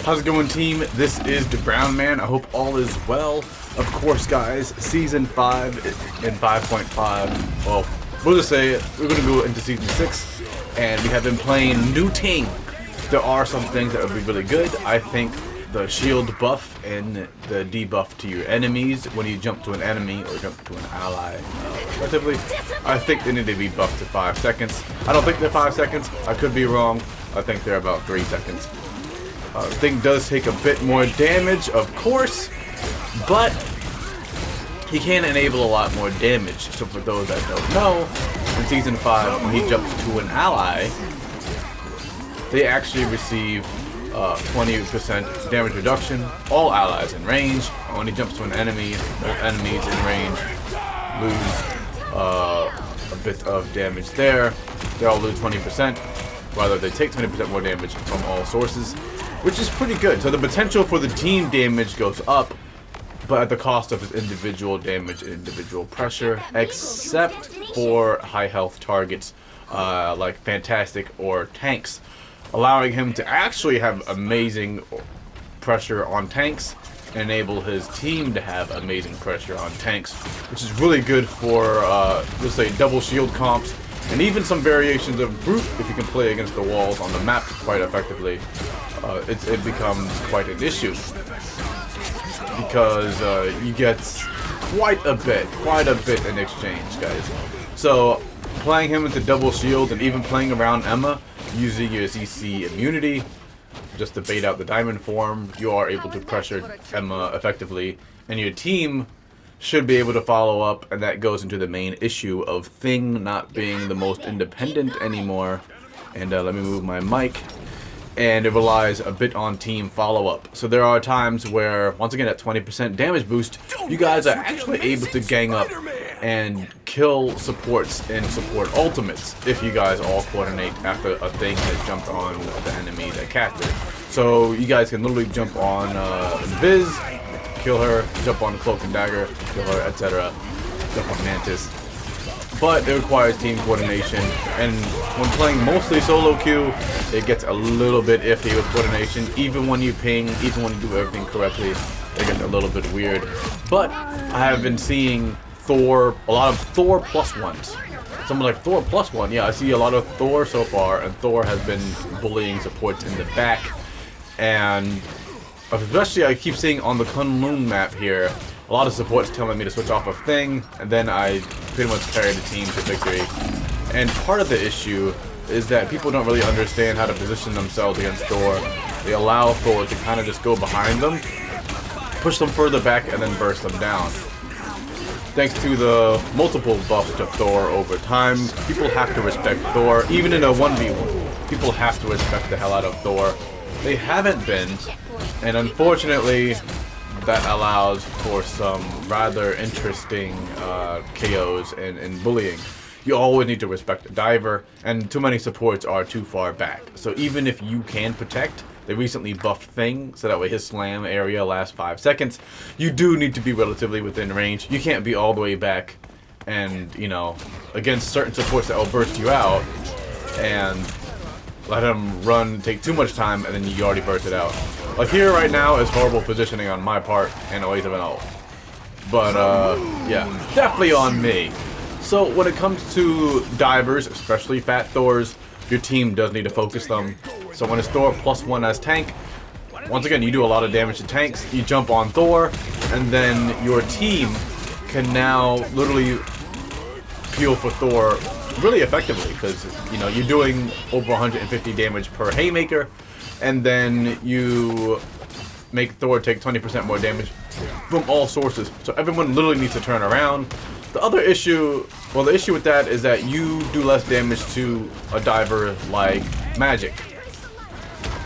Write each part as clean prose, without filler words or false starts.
How's it going, team? This is the Brown Man. I hope all is well. Of course, guys, Season 5 and 5.5. Well, we'll just say it. We're going to go into Season 6, and we have been playing New Ting. There are some things that would be really good. I think the shield buff and the debuff to your enemies when you jump to an enemy or jump to an ally, respectively, I think they need to be buffed to 5 seconds. I don't think they're 5 seconds. I could be wrong. I think they're about 3 seconds. Thing does take a bit more damage, of course, but he can enable a lot more damage. So for those that don't know, in Season 5, when he jumps to an ally, they actually receive 20% damage reduction. All allies in range. When he jumps to an enemy, both enemies in range lose a bit of damage there. They all lose 20%. Rather, they take 20% more damage from all sources, which is pretty good. So the potential for the team damage goes up, but at the cost of his individual damage and individual pressure, except for high health targets like Fantastic or tanks, allowing him to actually have amazing pressure on tanks and enable his team to have amazing pressure on tanks, which is really good for, let's say, double shield comps, and even some variations of brute if you can play against the walls on the map quite effectively. It becomes quite an issue because you get quite a bit in exchange, guys. So playing him into double shield and even playing around Emma using your ZC immunity just to bait out the diamond form, you are able to pressure Emma effectively, and your team should be able to follow up, and that goes into the main issue of Thing not being the most independent anymore. And let me move my mic. And it relies a bit on team follow-up. So there are times where, once again, at 20% damage boost, you guys are actually able to gang up and kill supports and support ultimates if you guys all coordinate after a Thing has jumped on the enemy that catches her. So you guys can literally jump on Viz, kill her, jump on Cloak and Dagger, kill her, etc. Jump on Mantis. But it requires team coordination, and when playing mostly solo queue, it gets a little bit iffy with coordination. Even when you ping, even when you do everything correctly, it gets a little bit weird. But I have been seeing Thor, a lot of Thor +1s. Someone like Thor +1, yeah, I see a lot of Thor so far, and Thor has been bullying supports in the back. And especially I keep seeing on the Kunlun map here, a lot of supports telling me to switch off a Thing, and then I pretty much carry the team to victory. And part of the issue is that people don't really understand how to position themselves against Thor. They allow Thor to kind of just go behind them, push them further back, and then burst them down. Thanks to the multiple buffs to Thor over time, people have to respect Thor. Even in a 1v1, people have to respect the hell out of Thor. They haven't been, and unfortunately, that allows for some rather interesting KOs and bullying. You always need to respect the diver, and too many supports are too far back. So even if you can protect, they recently buffed Thing, so that way his slam area lasts 5 seconds. You do need to be relatively within range. You can't be all the way back and, you know, against certain supports that will burst you out, and let him run, take too much time, and then you already burst it out. Like here right now is horrible positioning on my part and a waste of an ult. But yeah, definitely on me. So when it comes to divers, especially Fat Thors, your team does need to focus them. So when it's Thor +1 as tank, once again you do a lot of damage to tanks, you jump on Thor, and then your team can now literally peel for Thor really effectively, because you know you're doing over 150 damage per haymaker, and then you make Thor take 20% more damage from all sources. So everyone literally needs to turn around. The other issue, well, the issue with that is that you do less damage to a diver like Magic.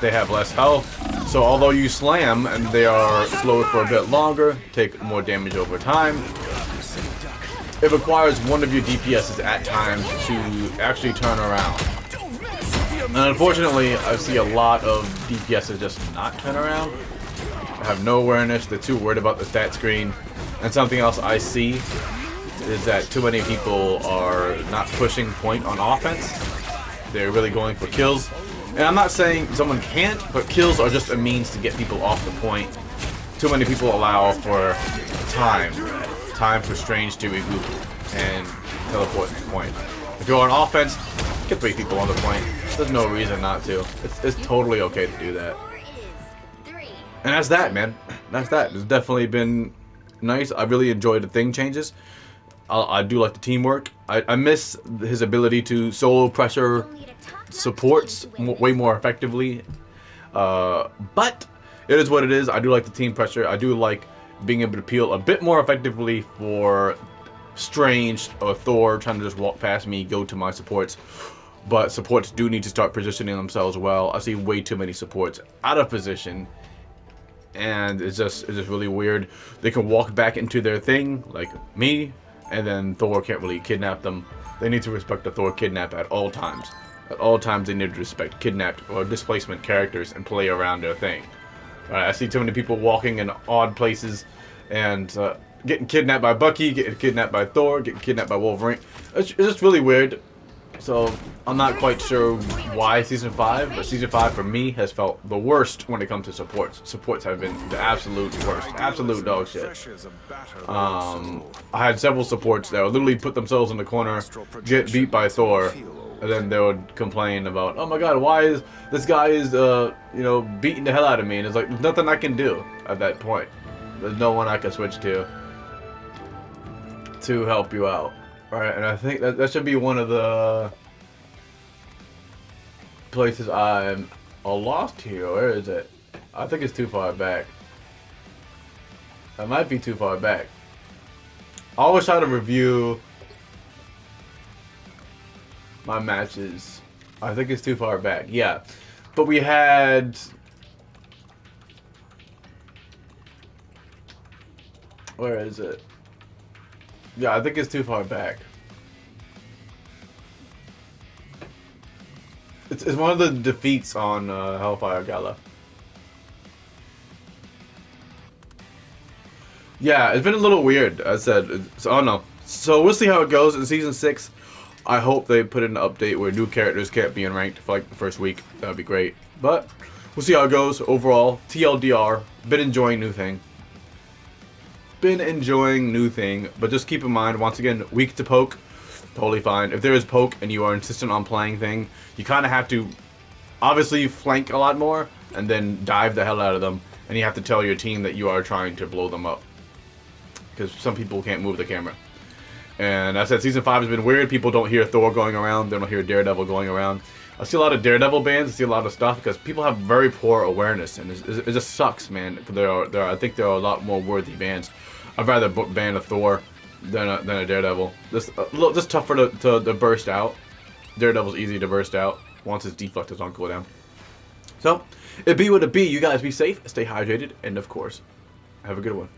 They have less health, so although you slam and they are slowed for a bit longer, take more damage over time, it requires one of your DPSs at times to actually turn around. And unfortunately, I see a lot of DPSs just not turn around. I have no awareness, they're too worried about the stat screen. And something else I see is that too many people are not pushing point on offense. They're really going for kills. And I'm not saying someone can't, but kills are just a means to get people off the point. Too many people allow for time for Strange to regroup and teleport to the point. If you're on offense, get 3 people on the point. There's no reason not to. It's totally okay to do that. And that's that, man. That's that. It's definitely been nice. I really enjoyed the thing changes. I do like the teamwork. I miss his ability to solo pressure supports way more effectively. But it is what it is. I do like the team pressure. I do like being able to peel a bit more effectively for Strange or Thor trying to just walk past me, go to my supports. But supports do need to start positioning themselves well. I see way too many supports out of position. And it's just really weird. They can walk back into their thing, like me, and then Thor can't really kidnap them. They need to respect the Thor kidnap at all times. At all times they need to respect kidnapped or displacement characters and play around their thing. I see too many people walking in odd places and getting kidnapped by Bucky, getting kidnapped by Thor, getting kidnapped by Wolverine. It's just really weird. So I'm not quite sure why Season 5, but Season 5 for me has felt the worst when it comes to supports. Supports have been the absolute worst. Absolute dog shit. I had several supports that would literally put themselves in the corner, get beat by Thor, and then they would complain about, oh my god, why is this guy beating the hell out of me? And it's like, there's nothing I can do at that point. There's no one I can switch to help you out. Alright, and I think that should be one of the places I'm lost here. Where is it? I think it's too far back. That might be too far back. I always try to review my matches. I think it's too far back. Yeah. But we had... Where is it? Yeah, I think it's too far back. It's one of the defeats on Hellfire Gala. Yeah, it's been a little weird. I said, I don't know. So we'll see how it goes in Season 6. I hope they put in an update where new characters can't be in ranked for like the first week. That would be great. But we'll see how it goes. Overall, TLDR, been enjoying new thing. But just keep in mind, once again, weak to poke, totally fine. If there is poke and you are insistent on playing thing, you kind of have to obviously flank a lot more and then dive the hell out of them, and you have to tell your team that you are trying to blow them up, because some people can't move the camera. And I said Season 5 has been weird. People don't hear Thor going around, they don't hear Daredevil going around. I see a lot of Daredevil bans, I see a lot of stuff because people have very poor awareness, and it just sucks, man. I think there are a lot more worthy bans. I'd rather ban a Thor than a Daredevil. Just tougher to burst out. Daredevil's easy to burst out once his deflect is on cooldown. So, it be what it be. You guys be safe, stay hydrated, and of course, have a good one.